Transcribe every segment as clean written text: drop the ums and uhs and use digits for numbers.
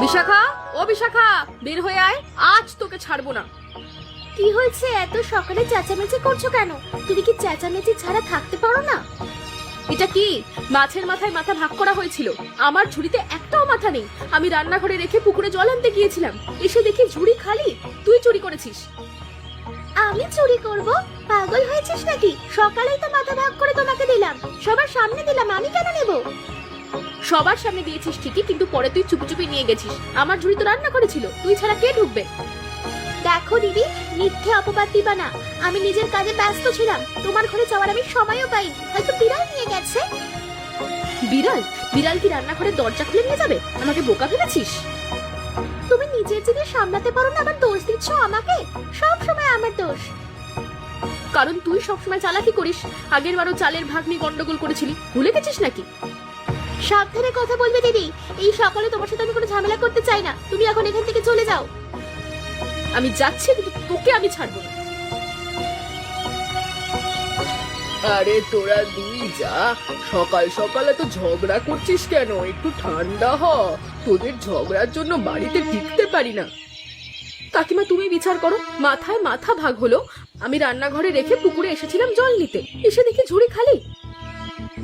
বিশাখা, ও বিশাখা, বের হয়ে আয়, আজ তোকে ছাড়বো না। কি হয়েছে? এত সকালে চেঁচামেচি করছো কেন? তুমি কি চেঁচামেচি ছাড়া থাকতে পারো না? এটা কি? মাছের মাথায় মাথা ভাগ করা হয়েছিল, আমার ঝুড়িতে একটাও মাথা নেই। আমি রান্নাঘরে রেখে পুকুরে জল আনতে গিয়েছিলাম, এসে দেখি ঝুড়ি খালি। তুই চুরি করেছিস। আমি চুরি করব? পাগল হয়েছিস নাকি? সকালেই তো মাথা ভাগ করে তোমাকে দিলাম, সবার সামনে দিলাম, আমি কেন নেব? সবার সামনে দিয়েছিস ঠিকই, কিন্তু পরে তুই চুপি চুপি নিয়ে গেছিস। আমার ঝুড়ি তো রান্না করেছিল, তুই ছাড়া কে ঢুকবে? দেখো দিদি, মিথ্যে অপবাদ দিবা না। আমি নিজের কাজে ব্যস্ত ছিলাম, তোমার ঘরে যাওয়ার আমি সময়ও পাইনি। হয়তো বিড়াল নিয়ে গেছে। বিড়াল? বিড়াল কি রান্নাঘরে দরজা খুলে নিয়ে যাবে? আমাকে বোকা ভেবেছিস? তুমি নিজের জিনিস সামলাতে পারো না, আবার দোষ দিচ্ছ আমাকে। সব সময় আমার দোষ। কারণ তুই সবসময় চালাকি করিস। আগের বারও চালের ভাগ নিয়ে গন্ডগোল করেছিলি, ভুলে গেছিস নাকি? সাবধানে কথা বলবে দিদি, এই সকালে তোমার সাথে আমি কোনো ঝামেলা করতে চাই না। তুমি এখন এখান থেকে চলে যাও। আমি যাচ্ছি, কিন্তু তোকে আমি ছাড়বো না। আরে তোরা দুই যা, সকাল সকালে তো ঝগড়া করছিস কেন? একটু ঠান্ডা হ। তোদের ঝগড়ার জন্য বাড়িতে টিকতে পারি না। কাকিমা, তুমি বিচার করো, মাথায় মাথা ভাগ হলো। আমি রান্নাঘরে রেখে পুকুরে এসেছিলাম জল নিতে, এসে দেখি ঝুড়ি খালি।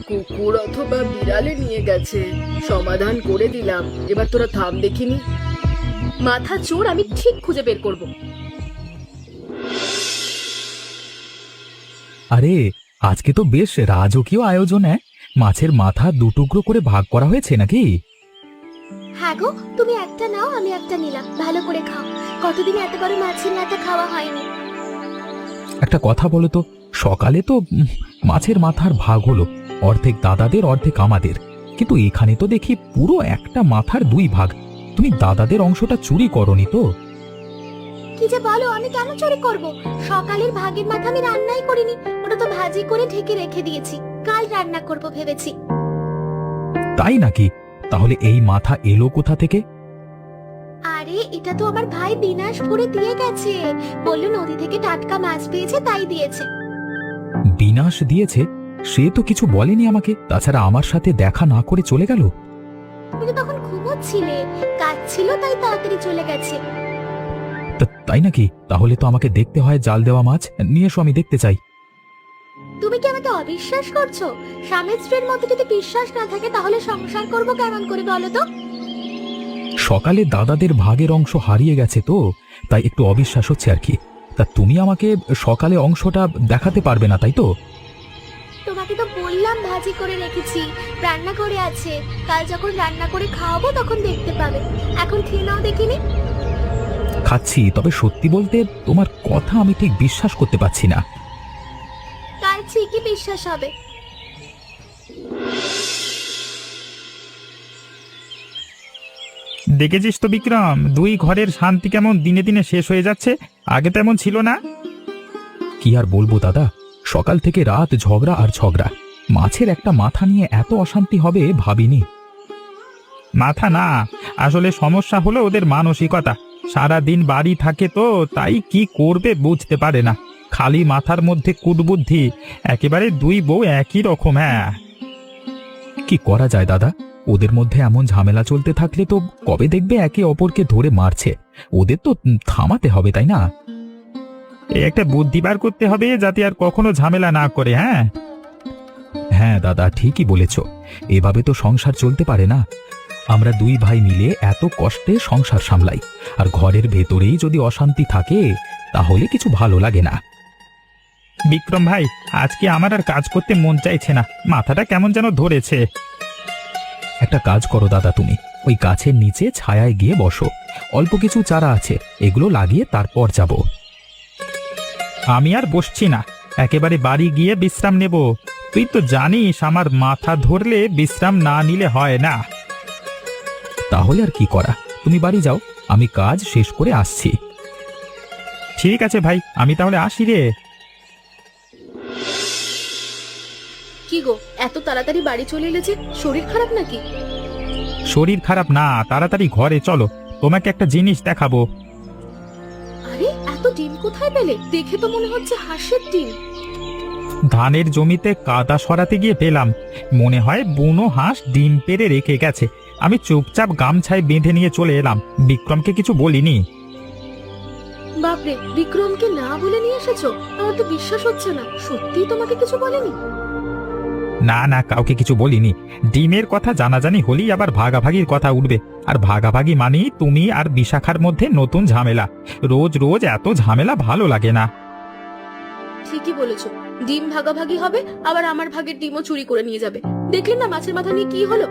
কুকুর অথবা বিড়ালে নিয়ে গেছে, সমাধান করে দিলাম। এবার তোরা থাম দেখিনি। মাথা চোর, আমি ঠিক খুঁজে বের করব। আরে আজকে তো বেশ রাজকীয় আয়োজন। মাছের মাথা দুটুকরো করে ভাগ করা হয়েছে নাকি? হ্যাঁ গো, তুমি একটা নাও, আমি একটা নিলাম। ভালো করে খাও, কতদিন এত বড় মাছের মাথা খাওয়া হয়নি। একটা কথা বলো তো, সকালে তো মাছের মাথার ভাগ হলো, অর্ধেক দাদাদের অর্ধেক আমাদের, কিন্তু এখানে তো দেখি পুরো একটা মাথার দুই ভাগ। তুমি দাদাদের অংশটা চুরি করনি তো? কি যে বলো, আমি কেন চুরি করব? সকালের ভাগের মাথা আমি রান্নাই করিনি, ওটা তো ভাজি করে ঢেকে রেখে দিয়েছি। কাল রান্না করব ভেবেছি। তাই নাকি? তাহলে এই মাথা এলো কোথা থেকে? আরে এটা তো আমার ভাই বিনাশপুরে দিয়ে গেছে, বললো নদী থেকে টাটকা মাছ পেয়েছে তাই দিয়েছে। বিনাশ দিয়েছে? সে তো কিছু বলেনি আমাকে। তাছাড়া আমার সাথে দেখা না করে চলে গেল। তুমি তো তখন ঘুমোচ্ছিলে, কাজ ছিল তাই তাড়াতাড়ি চলে গেছে। তাই নাকি? তাহলে তো আমাকে দেখতে হয় জাল দেওয়া মাছ। নিয়ে এসো, আমি দেখতে চাই। তুমি কি আমাকে অবিশ্বাস করছো? স্বামী স্ত্রীর মধ্যে যদি বিশ্বাস না থাকে তাহলে সংসার করবো কেমন করে বলো তো? সকালে দাদাদের ভাগের অংশ হারিয়ে গেছে তো, তাই একটু অবিশ্বাস হচ্ছে আর কি। তা তুমি আমাকে সকালে অংশটা দেখাতে পারবে না, তাই তো? তোমাকে তো বললাম ভাজি করে রেখেছি, রান্না করে আছে। কাল যখন রান্না করে খাওয়াবো তখন দেখতে পাবে। এখন খেয়ে নাও দেখিনি। খাচ্ছি, তবে সত্যি বলতে তোমার কথা আমি ঠিক বিশ্বাস করতে পারছি না। কাল ঠিকই বিশ্বাস হবে। দেখেছিস তো বিক্রম, দুই ঘরের শান্তি কেমন দিনে দিনে শেষ হয়ে যাচ্ছে। আগে তেমন ছিল না। কি আর বলবো দাদা, সকাল থেকে রাত ঝগড়া আর ঝগড়া। মাছের একটা মাথা নিয়ে এত অশান্তি হবে ভাবিনি। মাথা না, আসলে সমস্যা হলো ওদের মানসিকতা। সারা দিন বাড়ি থাকে তো, তাই কি করবে বুঝতে পারে না। খালি মাথার মধ্যে কুটবুদ্ধি। একেবারে দুই বউ একই রকম। হ্যাঁ, কি করা যায় দাদা? ওদের মধ্যে এমন ঝামেলা চলতে থাকলে তো কবে দেখবে একে অপরকে ধরে মারছে। ওদের তো থামাতে হবে, তাই না? একটা বুদ্ধি বার করতে হবে যাতে আর কখনো ঝামেলা না করে। হ্যাঁ হ্যাঁ দাদা, ঠিকই বলেছ। এভাবে তো সংসার চলতে পারে না। আমরা দুই ভাই মিলে এত কষ্টে সংসার সামলাই, আর ঘরের ভেতরেই যদি অশান্তি থাকে তাহলে কিছু ভালো লাগে না। বিক্রম ভাই, আজকে আমার আর কাজ করতে মন চাইছে না। মাথাটা কেমন যেন ধরেছে। একটা কাজ করো দাদা, তুমি ওই গাছের নিচে ছায়ায় গিয়ে বসো। অল্প কিছু চারা আছে, এগুলো লাগিয়ে তারপর যাব। আমি আর বসছি না, একেবারে বাড়ি গিয়ে বিশ্রাম নেব। তুই তো জানিস আমার মাথা ধরলে বিশ্রাম না নিলে হয় না। তাহলে আর কি করা, তুমি বাড়ি যাও, আমি কাজ শেষ করে আসছি। ঠিক আছে ভাই, আমি তাহলে আসি রে। কি গো, এত তাড়াতাড়ি বাড়ি চলে এলে যে? শরীর খারাপ নাকি? শরীর খারাপ না, তাড়াতাড়ি ঘরে চলো, তোমাকে একটা জিনিস দেখাবো। আরে এত ডিম কোথায় পেলে? দেখে তো মনে হচ্ছে হাঁসের ডিম। ধানের জমিতে কাদা সরাতে গিয়ে পেলাম। মনে হয় বুনো হাঁস ডিম পেড়ে রেখে গেছে। আমি চুপচাপ গামছায় বেঁধে নিয়ে চলে এলাম, বিক্রমকে কিছু বলিনি। বাপরে, বিক্রমকে না বলে নিয়ে এসেছো? আমার তো বিশ্বাস হচ্ছে না, সত্যি তোমাকে কিছু বলেনি? না না, কাউকে কিছু বলিনি। ডিমের কথা জানাজানি হলেই আবার ভাগাভাগির কথা উঠবে, আর ভাগাভাগি মানেই তুমি আর বিশাখার মধ্যে নতুন ঝামেলা। রোজ রোজ এত ঝামেলা ভালো লাগে না। ঠিকই বলেছো, ডিম ভাগাভাগি হবে, আবার আমার ভাগের ডিমও চুরি করে নিয়ে যাবে। দেখলেন না মাছের মাথা নিয়ে কি হলো?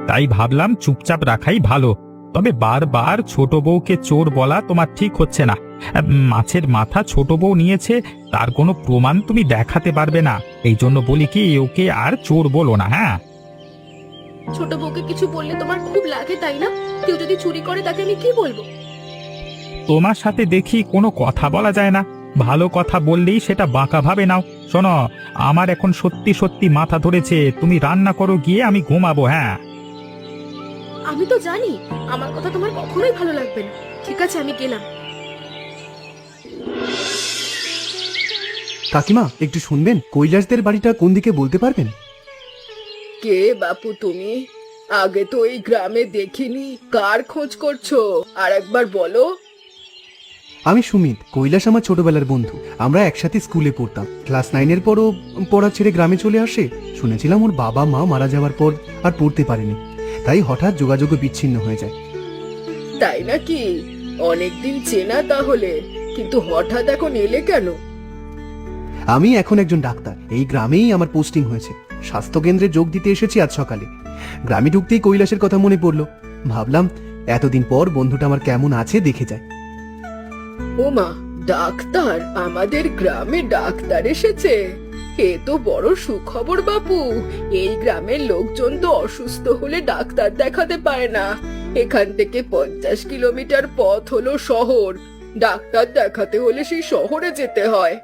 তাই ভাবলাম চুপচাপ রাখাই ভালো। তবে বারবার ছোট বউকে চোর বলা তোমার ঠিক হচ্ছে না। মাছের মাথা ছোট বউ নিয়েছে, তার কোনো প্রমাণ তুমি দেখাতে পারবে না। এই জন্য বলি কি, ওকে আর চোর বলো না। হ্যাঁ, ছোট বউকে কিছু বললে তোমার খুব লাগে, তাই না? কেউ যদি চুরি করে তাকে আমি কি বলবো? তোমার সাথে দেখি কোনো কথা বলা যায় না, ভালো কথা বললেই সেটা বাঁকা ভাবে নাও। শোনো, আমার এখন সত্যি সত্যি মাথা ধরেছে, তুমি রান্না করো গিয়ে, আমি ঘুমাবো। হ্যাঁ, আমি তো জানি আমার কথা তোমার কখনোই ভালো লাগবে না। ঠিক আছে, আমি গেলাম। কাকিমা, একটু শুনবেন? কৈলাসদের বাড়িটা কোন দিকে বলতে পারবেন? কে বাপু তুমি? আগে তো এই গ্রামে দেখিনি, কার খোঁজ করছো? আর একবার বলো। আমি সুমিত, কৈলাস আমার ছোটবেলার বন্ধু। আমরা একসাথে স্কুলে পড়তাম। ক্লাস 9-এর পরও পড়া ছেড়ে গ্রামে চলে আসে। শুনেছিলাম ওর বাবা মা মারা যাওয়ার পর আর পড়তে পারেনি, তাই হঠাৎ যোগাযোগ বিচ্ছিন্ন হয়ে যায়। তাই নাকি? অনেকদিন চেনা তাহলে, কিন্তু হঠাৎ এখন এলে কেন? আমি এখন একজন ডাক্তার, এই গ্রামেই আমার পোস্টিং হয়েছে। স্বাস্থ্যকেন্দ্রে যোগ দিতে এসেছি আজ সকালে। গ্রামে ঢুকতেই কৈলাসের কথা মনে পড়লো। ভাবলাম এতদিন পর বন্ধুটা আমার কেমন আছে দেখে যায়। ওমা, ডাক্তার? আমাদের গ্রামে ডাক্তার এসেছে? এ তো বড় সুখবর বাপু। এই গ্রামের লোকজন তো অসুস্থ হলে ডাক্তার দেখাতে পারে না। এখান থেকে 50 কিলোমিটার পথ হলো শহর। ডাক্তার দেখাতে হলে সেই শহরে যেতে হয়।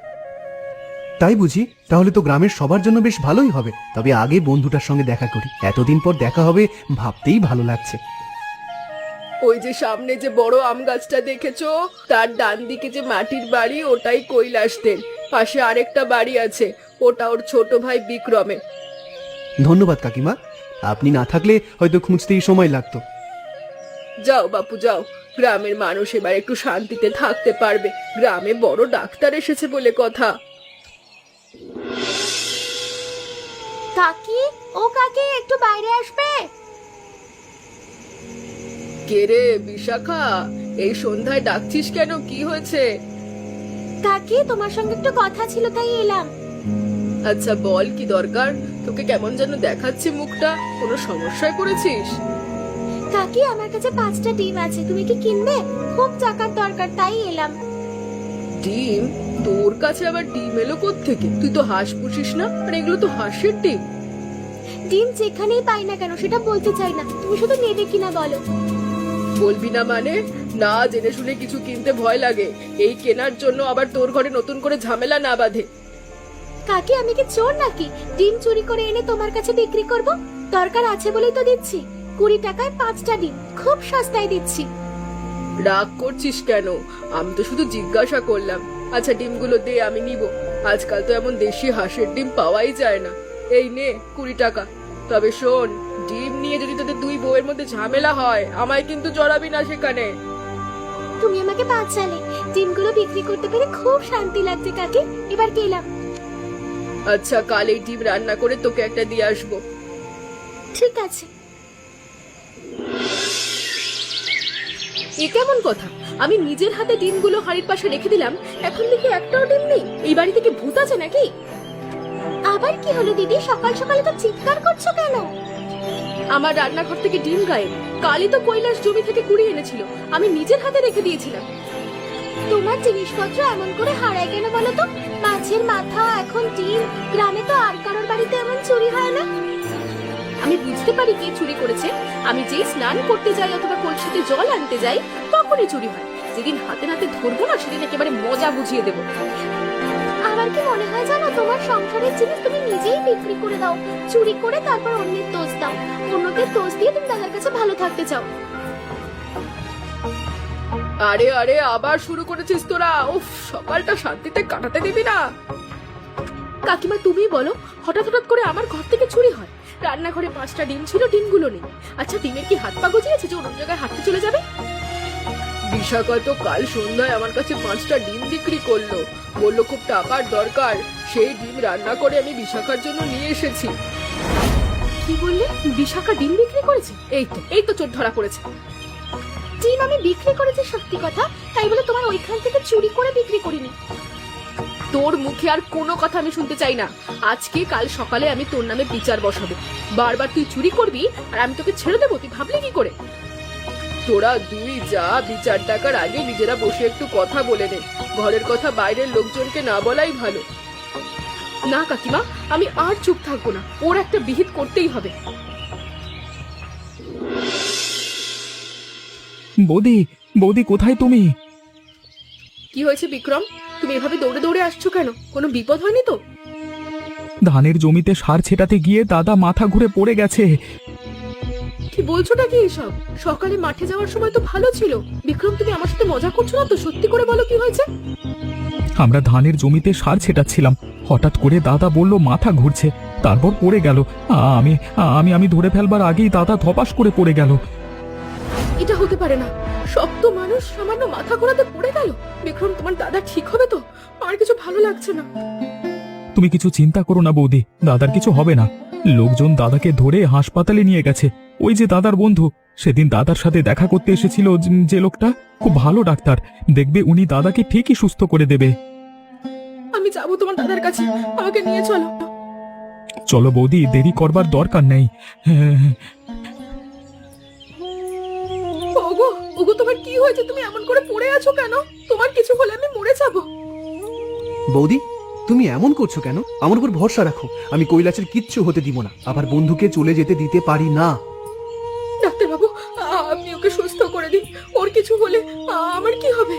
তাই বুঝি? তাহলে তো গ্রামের সবার জন্য বেশ ভালোই হবে। তবে আগে বন্ধুটার সঙ্গে দেখা করি, এতদিন পর দেখা হবে, ভাবতেই ভালো লাগছে। ওই যে সামনে যে বড় আম গাছটা দেখেছো, তার ডান দিকে যে মাটির বাড়ি, ওটাই কৈলাসদের। পাশে আরেকটা বাড়ি আছে, ওটা ওর ছোট ভাই বিক্রমের। ধন্যবাদ কাকিমা, আপনি না থাকলে হয়তো খুঁজতেই সময় লাগতো। যাও বাপু যাও, গ্রামের মানুষ এবার একটু শান্তিতে থাকতে পারবে। গ্রামে বড় ডাক্তার এসেছে বলে কথা। কাকি, ও কাকি, একটু বাইরে আসবে? কে রে বিশাখা, এই সন্ধ্যায় ডাকছিস কেন? কি হয়েছে? কাকি, তোমার সঙ্গে একটু কথা ছিল, তাই এলাম। আচ্ছা বল, কি দরকার? তোকে কেমন যেন দেখাচ্ছে মুখটা, কোনো সমস্যায় পড়েছিস? কাকি, আমার কাছে 5টা ডিম আছে, তুমি কি কিনবে? খুব টাকার দরকার, তাই এলাম। ডিম? তোর কাছে আবার ডিম এলো কোত্থেকে? তুই তো হাঁস পুষিস না, আর এগুলো তো হাঁসের ডিম। ডিম যেখানেই পাই না কেন সেটা বলতে চাই না, তুমি শুধু নেবে কিনা বলো। বলবি না মানে? না জেনে শুনে কিছু কিনতে ভয় লাগে। এই কেনার জন্য আবার তোর ঘরে নতুন করে ঝামেলা না বাঁধে। কাকি, আমি কি চোর নাকি ডিম চুরি করে এনে তোমার কাছে বিক্রি করব? দরকার আছে বলেই তো দিচ্ছি। 20 টাকায় 5টা ডিম, খুব সস্তায় দিচ্ছি। রাগ করছিস কেন? আমি তো শুধু জিজ্ঞাসা করলাম। আচ্ছা ডিমগুলো দে, আমি নিব। আজকাল তো এমন দেশি হাঁসের ডিম পাওয়াই যায় না। এই নে 20 টাকা। তবে শোন, ডিম নিয়ে যদি তোদের দুই বউয়ের মধ্যে ঝামেলা হয়, আমায় কিন্তু জড়াবি না সেখানে। তুমি আমাকে বাঁচালে, ডিমগুলো বিক্রি করতে পেরে খুব শান্তি লাগছে কাকি। এবার গেলাম। আচ্ছা, কাল এই ডিম রান্না করে তোকে একটা দিয়ে আসবো। ঠিক আছে। এ কেমন কথা? আমি নিজের হাতে ডিমগুলো হাড়ির পাশে রেখে দিলাম, এখন দেখি একটাও ডিম নেই। এই বাড়ি থেকে ভূত আছে নাকি? আবার কি হলো দিদি? সকাল সকালে তো চিৎকার করছো কেন? আমার রান্নাঘর থেকে ডিম গায়েব। কালই তো কৈলাস জমি থেকে কুড়িয়ে এনেছিল, আমি নিজের হাতে রেখে দিয়েছিলাম। তোমার জিনিসপত্র এমন করে হারায় কেন বলো তো? মাছের মাথা, এখন ডিম, গ্রামে তো আর কারোর বাড়িতে এমন চুরি হয় না। আমি বুঝতে পারি কে চুরি করেছে। আমি যেই স্নান করতে যাই অথবা কলসিতে জল আনতে যাই, তখনই চুরি হয়। যেদিন হাতে নাতে ধরবো না, সেদিন একেবারে মজা বুঝিয়ে দেবো। আমার কি মনে হয় জানো, তোমার সংসারের জিনিস তুমি নিজেই বিক্রি করে দাও, চুরি করে, তারপর অন্যের দোষ দাও। অন্যকে দোষ দিয়ে তুমি তাদের কাছে ভালো থাকতে চাও। আরে আরে, আবার শুরু করেছিস তোরা? উফ, সকালটা শান্তিতে কাটাতে দিবি না? কাকিমা তুমি বলো, হঠাৎ হঠাৎ করে আমার ঘর থেকে চুরি হয়। রান্নাঘরে 5টা ডিম ছিল, ডিমগুলো নেই। আচ্ছা, ডিমের কি হাত পা গজিয়েছে যে অন্য জায়গায় হাঁটতে চলে যাবে? বিশাখা তো কাল সন্ধ্যায় আমার কাছে 5টা ডিম বিক্রি করলো, বললো খুব টাকার দরকার। সেই ডিম রান্না করে আমি বিশাখার জন্য নিয়ে এসেছি। কি বললে? বিশাখা ডিম বিক্রি করেছে? এই তো চোর ধরা পড়েছে। ডিম আমি বিক্রি করেছি সত্যি কথা, তাই বলে তোমার ওইখান থেকে চুরি করে বিক্রি করিনি। তোর মুখে আর কোনো কথা আমি শুনতে চাই না। আজকে কাল সকালে আমি তোর নামে বিচার বসাবো। বারবার তুই চুরি করবি আর আমি তোকে ছেড়ে দেবো, তুই ভাবলি কি করে? তোরা দুই যা বিচার টাকার আগে নিজেরা বসে একটু কথা বলে নে। ঘরের কথা বাইরের লোকজনকে না বলাই ভালো। না কাকিমা, আমি আর চুপ থাকবো না, ওর একটা বিহিত করতেই হবে। বৌদি, বৌদি কোথায় তুমি? কি হয়েছে বিক্রম? তুমি এভাবে দৌড়ে দৌড়ে আসছো কেন? কোনো বিপদ হয়নি তো? ধানের জমিতে সার ছেটাতে গিয়ে দাদা মাথা ঘুরে পড়ে গেছে। কি বলছোটা কি এসব? সকালে মাঠে যাওয়ার সময় তো ভালো ছিল। বিক্রম, তুমি আমার সাথে মজা করছো না তো? সত্যি করে বলো কি হয়েছে? আমরা ধানের জমিতে সার ছেটাচ্ছিলাম, হঠাৎ করে দাদা বলল মাথা ঘুরছে, তারপর পড়ে গেল। আমি আমি আমি ধরে ফেলবার আগেই দাদা ধপাস করে পড়ে গেল। এটা হতে পারে না। শক্ত মানুষ সামান্য মাথা ঘোরাতে পড়ে গেল। বিক্রম, তোমার দাদা ঠিক হবে তো? আর কিছু ভালো লাগছে না। তুমি কিছু চিন্তা করো না বৌদি, দাদার কিছু হবে না। লোকজন দাদাকে ধরে হাসপাতালে নিয়ে গেছে। ওই যে দাদার বন্ধু, সেদিন দাদার সাথে দেখা করতে এসেছিল যে লোকটা, খুব ভালো ডাক্তার, দেখবে উনি দাদাকে ঠিকই সুস্থ করে দেবে। আমি যাবো তোমার দাদার কাছে, আমাকে নিয়ে চলো। চলো বৌদি, দেরি করবার দরকার নেই। ওগো ওগো, তোমার কি হয়েছে? তুমি এমন করে পড়ে আছো কেন? তোমার কিছু হলে আমি মরে যাবো। বৌদি, তুমি এমন করছো কেন? আমার উপর ভরসা রাখো, আমি কৈলাসের কিচ্ছু হতে দিব না। আবার বন্ধুকে চলে যেতে দিতে পারি না। ডাক্তারবাবু, আপনি ওকে সুস্থ করে দিন। ওর কিছু হলে আমার কি হবে?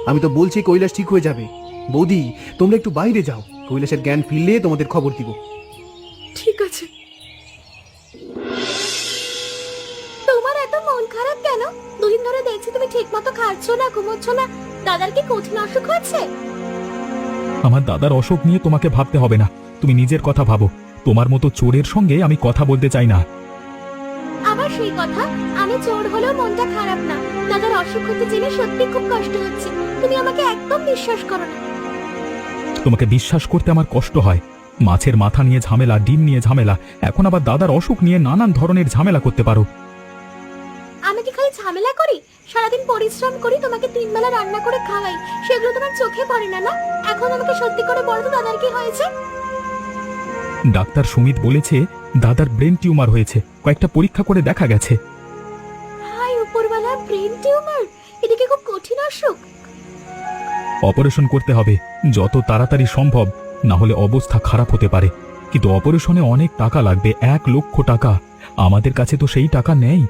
আমি তো বলছি কৈলাস ঠিক হয়ে যাবে। বৌদি, তোমরা একটু বাইরে যাও, কৈলাসের জ্ঞান ফিরলে তোমাদের খবর দিব। ঠিক আছে। তোমার এত মন খারাপ কেন? দুদিন ধরে দেখছি তুমি ঠিক মতো খাচ্ছ না, ঘুমোচ্ছ না। দাদার কি কঠিন অসুখ হচ্ছে? আমার দাদার অসুখ নিয়ে তোমাকে ভাবতে হবে না, তুমি নিজের কথা ভাবো। তোমার মতো চোরের সঙ্গে আমি কথা বলতে চাই না। আবার সেই কথা? আমি চোর হলেও মনটা খারাপ না। দাদার অসুখ হতে জেনে সত্যি খুব কষ্ট হচ্ছে। তুমি আমাকে একদম বিশ্বাস করো না। তোমাকে বিশ্বাস করতে আমার কষ্ট হয়। মাছের মাথা নিয়ে ঝামেলা, ডিম নিয়ে ঝামেলা, এখন আবার দাদার অসুখ নিয়ে নানান ধরনের ঝামেলা করতে পারো। আমি কি খালি ঝামেলা করি? সারাদিন পরিশ্রম করি, তোমাকে 3 বেলা রান্না করে খাওয়াই, সেগুলো তোমার চোখে পড়ে না? না, এখন আমাকে সত্যি করে বলো তো দাদার কি হয়েছে? ডাক্তার সুমিত বলেছে দাদার ব্রেন টিউমার হয়েছে, কয়েকটা পরীক্ষা করে দেখা গেছে। হাই উপরওয়ালা, ব্রেন টিউমার! এটা কি খুব কঠিন অসুখ? অপারেশন করতে হবে যত তাড়াতাড়ি সম্ভব, না হলে অবস্থা খারাপ হতে পারে। কিন্তু অপারেশনে অনেক টাকা লাগবে, 1 লক্ষ টাকা। আমাদের কাছে তো সেই টাকা নেই।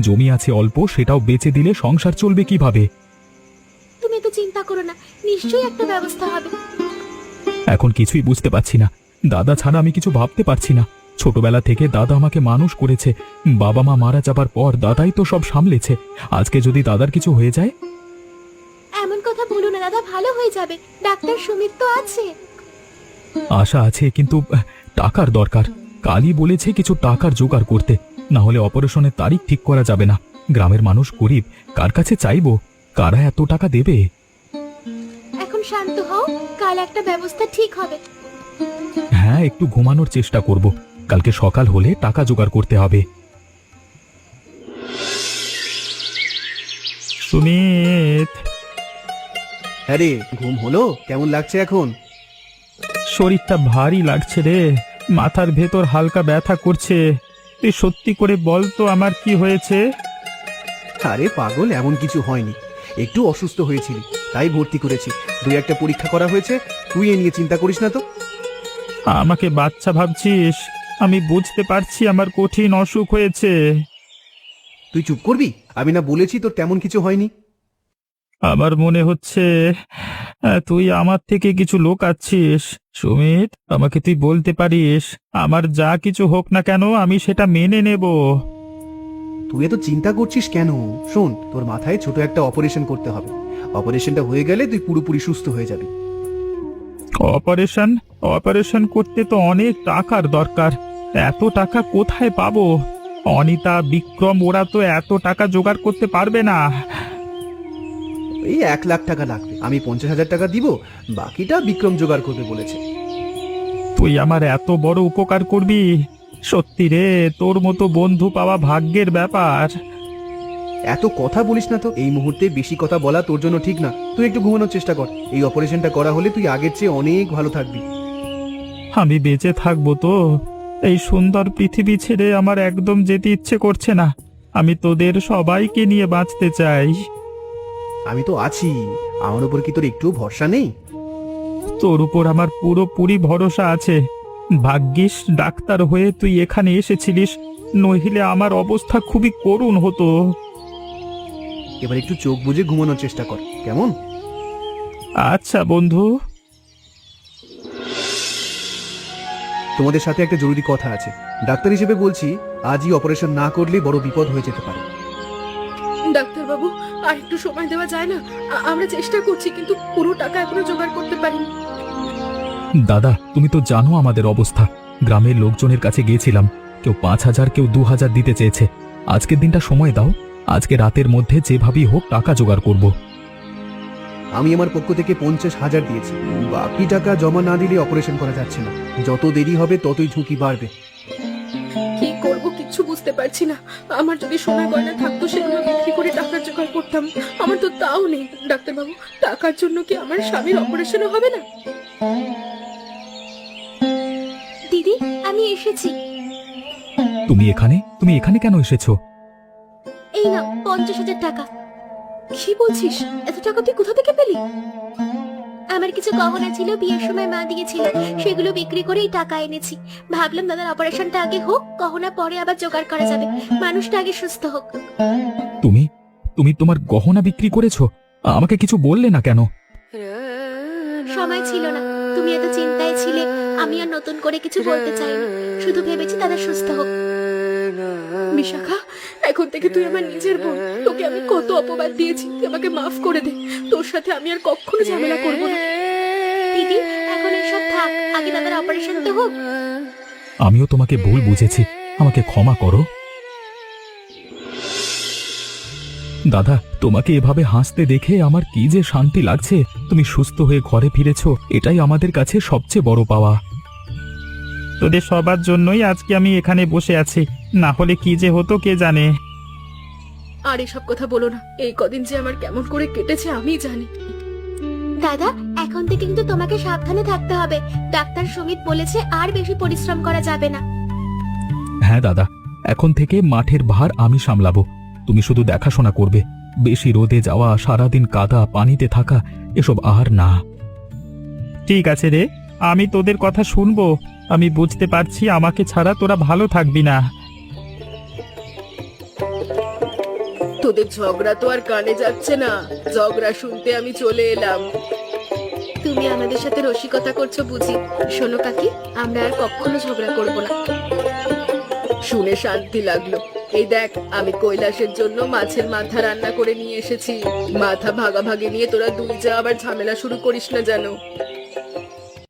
জমি আছে অল্প, সেটাও বেচে দিলে সংসার চলবে কিভাবে? তুমি তো চিন্তা করো না, নিশ্চয়ই একটা ব্যবস্থা হবে। এখন কিছুই বুঝতে পারছি না। দাদা ছাড়া আমি কিছু ভাবতে পারছি না। ছোটবেলা থেকে দাদা আমাকে মানুষ করেছে। বাবা মা মারা যাবার পর দাদাই তো সব সামলেছে। আজকে যদি দাদার কিছু হয়ে যায়? এমন কথা বলো না দাদা, ভালো হয়ে যাবে। ডাক্তার সুমিত তো আছে। আশা আছে, কিন্তু টাকার দরকার। কালই বলেছে কিছু টাকার জোগাড় করতে, না হলে অপারেশনের তারিখ ঠিক করা যাবে না। গ্রামের মানুষ গরিব, কার কাছে চাইবো? কারা এত টাকা দেবে? এখন শান্ত হও, কাল একটা ব্যবস্থা ঠিক হবে। হ্যাঁ, একটু ঘুমানোর চেষ্টা করব। কালকে সকাল হলে টাকা জোগাড় করতে হবে। সুমিত, হ্যাঁ রে, ঘুম হলো? কেমন লাগছে এখন? শরীরটা ভারী লাগছে রে, মাথার ভেতর হালকা ব্যথা করছে। তুই সত্যি করে বল তো আমার কি হয়েছে? আরে পাগল, এমন কিছু হয়নি। একটু অসুস্থ হয়েছিলি, তাই ভর্তি করেছি। 2-1টা পরীক্ষা করা হয়েছে, তুই এ নিয়ে চিন্তা করিস না তো। আমাকে বাচ্চা ভাবছিস? আমি বুঝতে পারছি আমার কঠিন অসুখ হয়েছে। তুই চুপ করবি? আমি না বলেছি তোর তেমন কিছু হয়নি? আমার মনে হচ্ছে তুই আমার থেকে কিছু লুকাচ্ছিস। সুমিত, আমাকে তুই বলতে পারিস, আমার যা কিছু হোক না কেন আমি সেটা মেনে নেব। তুই এত চিন্তা করছিস কেন? শোন, তোর মাথায় ছোট একটা অপারেশন করতে হবে। অপারেশনটা হয়ে গেলে তুই পুরোপুরি সুস্থ হয়ে যাবি। অপারেশন? অপারেশন করতে তো অনেক টাকার দরকার। এত টাকা কোথায় পাবো? অনিতা, বিক্রম ওরা তো এত টাকা জোগাড় করতে পারবে না। এই 1 লাখ টাকা লাগবে, আমি 50,000 টাকা দিব, বাকিটা বিক্রম জোগাড় করবে বলেছে। তুই আমার এত বড় উপকার করবি? সত্যি রে, তোর মতো বন্ধু পাওয়া ভাগ্যের ব্যাপার। এত কথা বলিস না তো, এই মুহূর্তে বেশি কথা বলা তোর জন্য ঠিক না। তুই একটু ঘুমানোর চেষ্টা কর, এই অপারেশনটা করা হলে তুই আগের চেয়ে অনেক ভালো থাকবি। আমি বেঁচে থাকবো তো? এই সুন্দর পৃথিবী ছেড়ে আমার একদম যেতে ইচ্ছে করছে না। আমি তোদের সবাইকে নিয়ে বাঁচতে চাই। আমি তো আছি, আমার উপর কি তোর একটু ভরসা নেই? তোর উপর আমার পুরোপুরি ভরসা আছে। ভাগ্যিস ডাক্তার হয়ে তুই এখানে এসেছিলিস, নইলে আমার অবস্থা খুবই করুণ হতো। এবার একটু চোখ বুজে ঘুমানোর চেষ্টা কর, কেমন? আচ্ছা বন্ধু। তোমাদের সাথে একটা জরুরি কথা আছে। ডাক্তার হিসেবে বলছি, আজই অপারেশন না করলে বড় বিপদ হয়ে যেতে পারে। ডাক্তার বাবু, আর একটু সময় দেওয়া যায় না? আমরা চেষ্টা করছি, কিন্তু পুরো টাকা এখনো জোগাড় করতে পারিনি। দাদা, তুমি তো জানো আমাদের অবস্থা। গ্রামের লোকজনের কাছে গিয়েছিলাম, কেউ 5,000, কেউ 2,000 দিতে চেয়েছে। আজকের দিনটা সময় দাও, আজকে রাতের মধ্যে যেভাবেই হোক টাকা জোগাড় করব। আমি আমার পক্ষ থেকে 50,000 দিয়েছি, বাকি টাকা জমা না দিলে অপারেশন করা যাচ্ছে না। যত দেরি হবে ততই ঝুঁকি বাড়বে। কি করব কিচ্ছু বুঝতে পারছি না। আমার যদি সোনা গয়না থাকতো সেগুলো বিক্রি করে টাকা জোগাড় করতাম, আমার তো তাও নেই। ডাক্তার বাবু, টাকার জন্য কি আমার স্বামীর অপারেশনও হবে না? দিদি, আমি এসেছি। তুমি এখানে কেন এসেছো? এই নাও 50,000 টাকা। কি বলছিস? এত টাকা তুই কোথা থেকে পেলি? আমার কিছু গহনা ছিল, বিয়ের সময় মা দিয়েছিল, সেগুলো বিক্রি করে এই টাকা এনেছি। ভাবলাম দাদার অপারেশনটা আগে হোক, গহনা পরে আবার জোগাড় করা যাবে। মানুষটা আগে সুস্থ হোক। তুমি তোমার গহনা বিক্রি করেছো? আমাকে কিছু বললে না কেন? সময় ছিল না, তুমি এত চিন্তায় ছিলে, আমি আর নতুন করে কিছু বলতে চাইনি। শুধু ভেবেছি দাদা সুস্থ হোক। বিশাখা, এখন থেকে তুই আমার নিজের বোন। তোকে আমি কত অপবাদ দিয়েছি, তুই আমাকে মাফ করে দে। তোর সাথে আমি আর কখনো ঝামেলা করবো না। দিদি, এখন এসব থাক, আগে দাদার অপারেশন তো হোক। আমিও তোমাকে ভুল বুঝেছি, আমাকে ক্ষমা করো। দাদা, তোমাকে এভাবে হাসতে দেখে আমার কি যে শান্তি লাগছে। তুমি সুস্থ হয়ে ঘরে ফিরেছো, এটাই আমাদের কাছে সবচেয়ে বড় পাওয়া। তোদের সবার জন্যই আজকে আমি এখানে বসে আছি, না হলে কি যে হতো কে জানে। আর এসব কথা বলো না। এই কদিন যে আমার কেমন করে কেটেছে আমি জানি। দাদা, এখন থেকে কিন্তু তোমাকে সাবধানে থাকতে হবে। ডাক্তার সুমিত বলেছে আর বেশি পরিশ্রম করা যাবে না। হ্যাঁ দাদা, এখন থেকে মাঠের ভার আমি সামলাবো, তুমি শুধু দেখাশোনা করবে। বেশি রোদে যাওয়া, সারাদিন কাদা পানিতে থাকা, এসব আর না। ঠিক আছে রে, আমি তোদের কথা শুনবো। আমি বুঝতে পারছি আমাকে ছাড়া তোরা ভালো থাকবি না। তোদের ঝগড়া তো আর কানে যাচ্ছে না। ঝগড়া শুনতে আমি চলে এলাম। তুমি আমাদের সাথে রসিকতা করছো বুঝি? শোনো কাকি, আমরা আর কখনো ঝগড়া করব না। শুনে শান্তি লাগলো। এই দেখ, আমি কৈলাসের জন্য মাছের মাথা রান্না করে নিয়ে এসেছি। মাথা ভাগাভাগি নিয়ে তোরা দুই যা আবার ঝামেলা শুরু করিস না যেন।